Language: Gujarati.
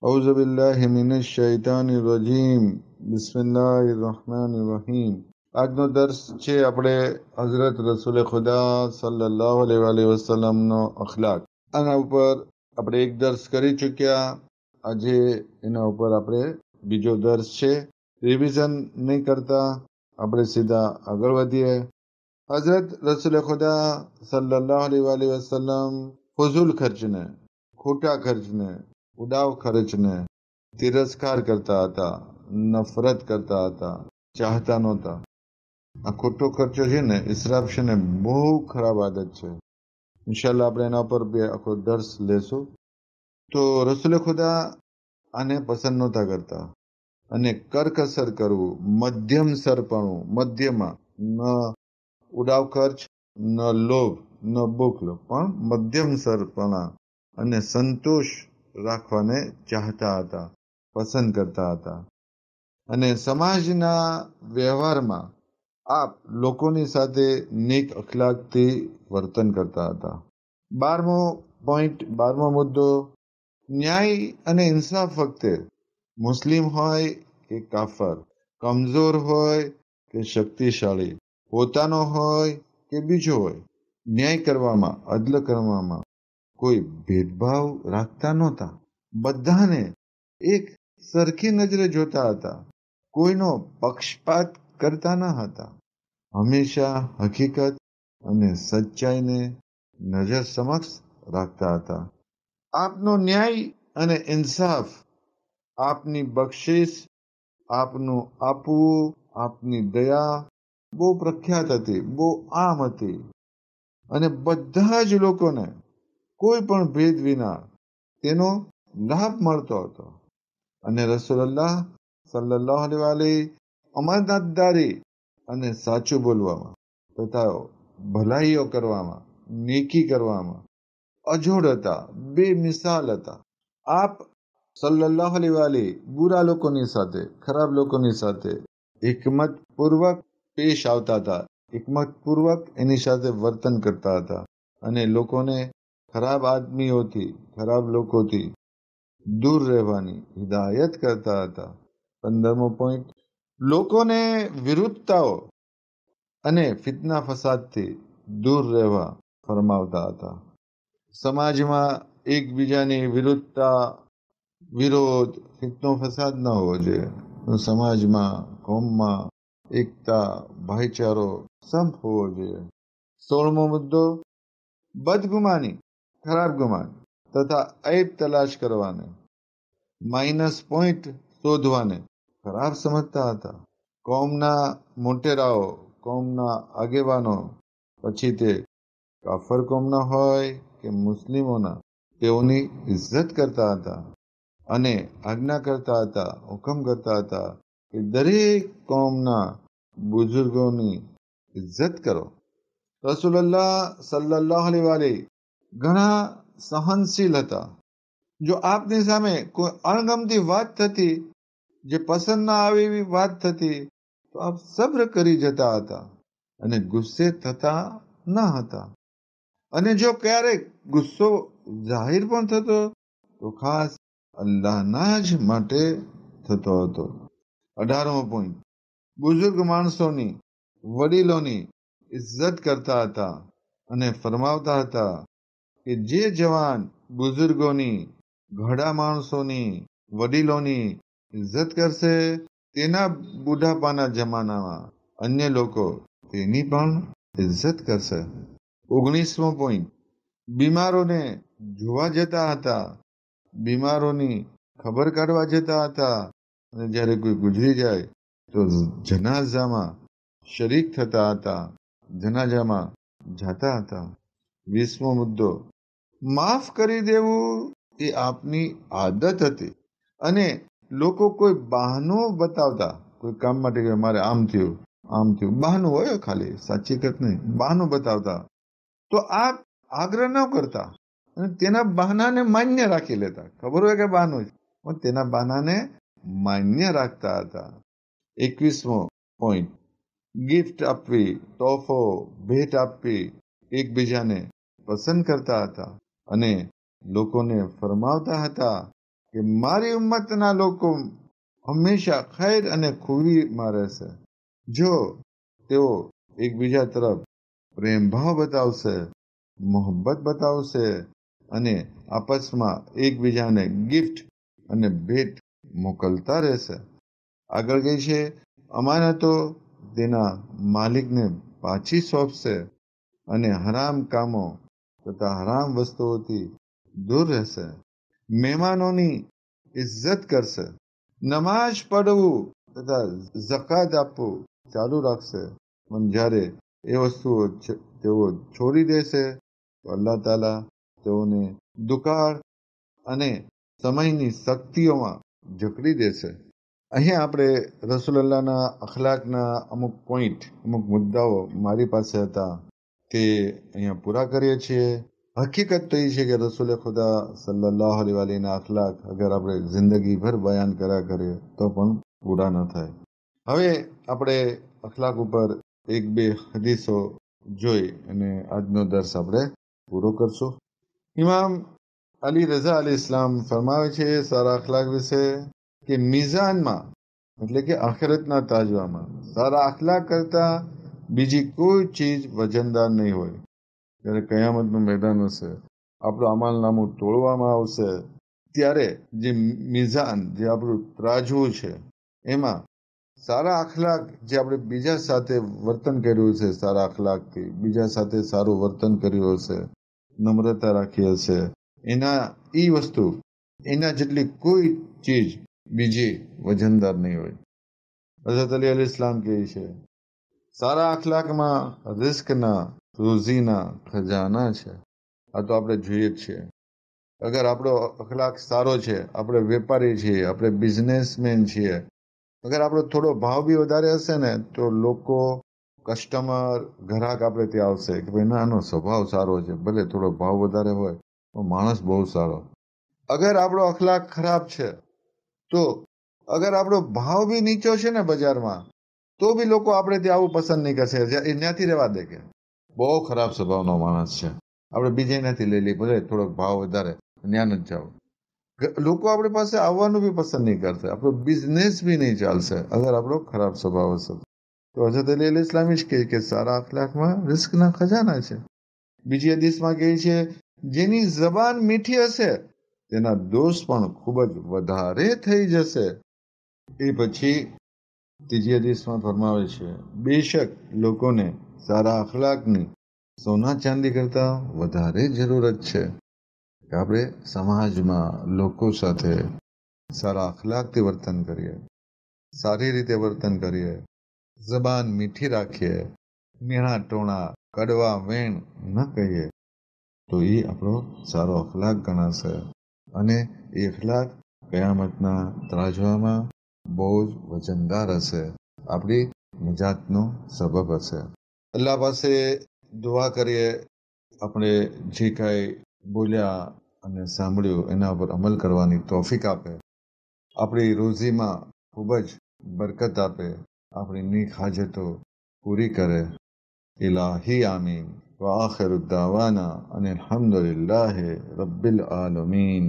औज़ु बिल्लाहि मिनश शैतानिर रजीम बिस्मिल्लाहिर रहमानिर रहीम। આજનો દર્સ છે આપણે હઝરત રસૂલ ખુદા સલ્લલ્લાહુ અલૈહિ વસલ્લમનો અખલાક. આના ઉપર આપણે એક દર્સ કરી ચૂક્યા. આજે એના ઉપર આપણે બીજો દર્સ છે. રિવિઝન નહીં કરતા આપણે સીધા આગળ વધીએ. હઝરત રસૂલ ખુદા સલ્લલ્લાહુ અલૈહિ વસલ્લમ ફુઝુલ ખર્ચને, ખોટા ખર્ચને, ઉડાવ ખર્ચને તિરસ્કાર કરતા હતા, નફરત કરતા હતા, ચાહતા નહોતા. આ ખોટો ખર્ચો છે ને, ઇસરાફ છે ને, બહુ ખરાબ આદત છે. ઇન્શાલ્લાહ આપણે એના પર બે આખો દર્સ લેશું. તો રસૂલ ખુદા આને પસંદ નહોતા કરતા. અને કરકસર કરવું, મધ્યમ સરપણું, મધ્યમાં, ન ઉડાવ ખર્ચ, ન લોભ, ન બુખલ, પણ મધ્યમ સરપણા અને સંતોષ રાખવાને ચાહતા હતા, પસંદ કરતા હતા. અને સમાજના વ્યવહારમાં આપ લોકોની સાથે નેક અખલાકથી વર્તન કરતા હતા. 12મો મુદ્દો, ન્યાય અને ઇન્સાફ વખતે મુસ્લિમ હોય કે કાફર, કમજોર હોય કે શક્તિશાળી, પોતાનો હોય કે બીજો હોય, ન્યાય કરવામાં, અદલ કરવામાં કોઈ ભેદભાવ રાખતા નહોતા. બધાને એક સરખી નજરે જોતા હતા. કોઈનો પક્ષપાત કરતા ન હતા. હંમેશા હકીકત અને સચ્ચાઈને નજર સમક્ષ રાખતા હતા. આપનો ન્યાય અને ઇન્સાફ, આપની બક્ષિસ, આપનું આપવું, આપની દયા બહુ પ્રખ્યાત હતી, બહુ આમ હતી. અને બધા જ લોકોને કોઈ પણ ભેદ વિના તેનો લાભ મળતો હતો. અને રસૂલુલ્લાહ સલ્લલ્લાહુ અલૈહિ અમાનતદારી અને સાચું બોલવામાં તથા ભલાઈઓ કરવામાં, નેકી કરવામાં અજોડ હતા, બેમિસાલ હતા. આપ સલ્લલ્લાહુ અલૈહિ બુરા લોકોની સાથે, ખરાબ લોકોની સાથે હિકમત પૂર્વક પેશ આવતા હતા, હિકમત પૂર્વક એની સાથે વર્તન કરતા હતા. અને લોકોને ખરાબ આદમીઓથી, ખરાબ લોકોથી દૂર રહેવાની હિદાયત કરતા હતા. 15મો પોઈન્ટ, લોકોને વિરુદ્ધતાઓ અને ફિતના ફસાદથી દૂર રહેવા ફરમાવતા હતા. સમાજમાં એકબીજાની વિરુદ્ધતા, વિરોધ, ફિતનો ફસાદ ન હોવો જોઈએ. સમાજમાં, કોમમાં એકતા, ભાઈચારો સંપ હોવો જોઈએ. 16મો મુદ્દો, બદગુમાની, ખરાબ ગુમાન તથા ઐબ તલાશ કરવાને, માઇનસ પોઈન્ટ શોધવાને ખરાબ સમજતા હતા. કોમના મોટેરાઓ, કોમના આગેવાનો, પછી તે કાફર કોમના હોય કે મુસ્લિમોના, તેઓની ઇજ્જત કરતા હતા અને આજ્ઞા કરતા હતા, હુકમ કરતા હતા કે દરેક કોમના બુઝુર્ગોની ઇજ્જત કરો. રસૂલુલ્લાહ સલ્લલ્લાહુ અલૈહિ ઘણા સહનશીલ હતા. જો આપની સામે કોઈ અણગમતી વાત થતી, જે પસંદ ના આવે એવી વાત થતી, તો આપ સબ્ર કરી જતા હતા અને ગુસ્સે થતા ન હતા. અને જો ક્યારેક ગુસ્સો જાહેર પણ થતો તો ખાસ અલ્લાહના જ માટે થતો હતો. 18મો પોઈન્ટ, બુઝુર્ગ માણસોની, વડીલોની ઇજ્જત કરતા હતા અને ફરમાવતા હતા કે જે જવાન બુઝુર્ગોની, ઘરડા માણસોની, વડીલોની ઇજ્જત કરશે, તેના બુઢાપાના જમાનામાં અન્ય લોકો તેની પણ ઇજ્જત કરશે. 19મો પોઈન્ટ, બીમારોને જોવા જતા હતા, બીમારોની ખબર કાઢવા જતા હતા. અને જ્યારે કોઈ ગુજરી જાય તો જનાઝામાં શરીક થતા હતા, જનાઝામાં જાતા હતા. 20મો મુદ્દો, માફ કરી દેવું એ આપની આદત હતી. અને લોકો કોઈ બહાનું બતાવતા, કોઈ કામ માટે કે મારે આમ થયું, આમ થયું, બહાનું હોય ખાલી, સાચી કત નહીં, બહાનું બતાવતા, તો આપ આગ્રહ ન કરતા અને તેના બહાનાને માન્ય રાખી લેતા. ખબર હોય કે બહાનું છે, પણ તેના બહાનાને માન્ય રાખતા હતા. 21મો પોઈન્ટ, ગિફ્ટ આપવી, તોહફો, ભેટ આપવી એકબીજાને પસંદ કરતા હતા અને લોકોને ફરમાવતા હતા કે મારી ઉમ્મતના લોકો હંમેશા ખૈર અને ખૂબીમાં રહેશે જો તેઓ એકબીજા તરફ પ્રેમ ભાવ બતાવશે, મોહબ્બત બતાવશે અને આપસમાં એકબીજાને ગિફ્ટ અને ભેટ મોકલતા રહેશે. આગળ કહે છે, અમાનતો તેના માલિકને પાછી સોંપશે અને હરામ કામો તથા હરામ વસ્તુઓથી દૂર રહેશે. મહેમાનોની ઇજ્જત કરશે. નમાઝ પઢવું તથા ઝકાત આપવું ચાલુ રાખશે. પણ જ્યારે એ વસ્તુઓ તેઓ છોડી દેશે તો અલ્લાહ તાલા તેઓને દુકાળ અને સમયની શક્તિઓમાં જકડી દેશે. અહીંયા આપણે રસૂલુલ્લાહના અખલાકના અમુક પોઈન્ટ, અમુક મુદ્દાઓ મારી પાસે હતા તે અહીંયા પૂરા કરીએ છીએ. હકીકત તો એ છે કે રસૂલે ખુદા સલ્લલ્લાહુ અલૈહિ વસલ્લમના અખલાક અગર આપણે જિંદગીભર બયાન કર્યા કરીએ તો પણ પૂરા ન થાય. હવે આપણે અખલાક ઉપર એક બે હદીસો જોઈ અને આજનો દર્સ આપણે પૂરો કરશું. ઇમામ અલી રઝા અલી ઇસ્લામ ફરમાવે છે સારા અખલાક વિશે કે મિઝાનમાં એટલે કે આખિરતના તાજવામાં સારા અખલાક કરતા બીજી કોઈ ચીજ વજનદાર નહીં હોય. જ્યારે કયામતનું મેદાન હશે, આપણું અમલનામું તોડવામાં આવશે, ત્યારે જે મિઝાન, જે આપણું ત્રાજવું છે, એમાં સારા અખલાક જે આપણે બીજા સાથે વર્તન કર્યું છે, સારા અખલાકથી બીજા સાથે સારું વર્તન કર્યું હશે, નમ્રતા રાખી હશે, એ વસ્તુ એના જેટલી કોઈ ચીજ બીજી વજનદાર નહીં હોય. હઝરત અલી અલી ઇસ્લામ કહે છે સારા અખલાકમાં રિસ્કના, રોઝીના ખજાના છે. આ તો આપણે જોઈએ જ છીએ. અગર આપણો અખલાક સારો છે, આપણે વેપારી છીએ, આપણે બિઝનેસમેન છીએ, અગર આપણો થોડો ભાવ બી વધારે હશે ને તો લોકો, કસ્ટમર, ગ્રાહક આપણે ત્યાં આવશે કે ભાઈ ના, આનો સ્વભાવ સારો છે, ભલે થોડો ભાવ વધારે હોય પણ માણસ બહુ સારો. અગર આપણો અખલાક ખરાબ છે તો અગર આપણો ભાવ બી નીચો છે ને બજારમાં તો બી લોકો આપણે ત્યાં આવું પસંદ નહીં કરશે. એ ત્યાંથી રહેવા દે કે બહુ ખરાબ સ્વભાવનો માણસ છે, આપણે બીજે ત્યાંથી લઈ લઈએ, ભલે થોડોક ભાવ વધારે, ત્યાં જ જાઓ. લોકો આપણી પાસે આવવાનું બી પસંદ નહીં કરશે, આપણો બિઝનેસ બી નહીં ચાલશે અગર આપણો ખરાબ સ્વભાવ હશે. તો હઝરત અલી અલ ઇસ્લામ જ કહે કે સારા અખલાકમાં રિસ્કના ખજાના છે. બીજી હદીસમાં કહે છે જેની જબાન મીઠી હશે તેના દોષ પણ ખૂબ જ વધારે થઈ જશે. એ પછી ત્રીજી હદીસમાં ફરમાવે છે બેશક લોકોને સારા અખલાકની સોના ચાંદી કરતા વધારે જરૂરત છે. કે આપણે સમાજમાં લોકો સાથે સારા અખલાકથી વર્તન કરીએ, સારી રીતે વર્તન કરીએ, જબાન મીઠી રાખીએ, મીણા ટોણા, કડવા વેણ ન કહીએ તો એ આપણો સારો અખલાક ગણાશે અને એ અખલાક કયામતના ત્રાજવામાં બહુ જ વજનદાર હશે, આપણી નિજાતનો સબબ હશે. અલ્લાહ પાસે દુઆ કરીએ આપણે જે કાંઈ બોલ્યા અને સાંભળ્યું એના પર અમલ કરવાની તૌફીક આપે, આપણી રોઝીમાં ખૂબ જ બરકત આપે, આપણી નીક હાજતો પૂરી કરે. ઇલાહી આમીન. व आखिर दावाना अनिल हम्दुलिल्लाहि रब्बिल आलमीन.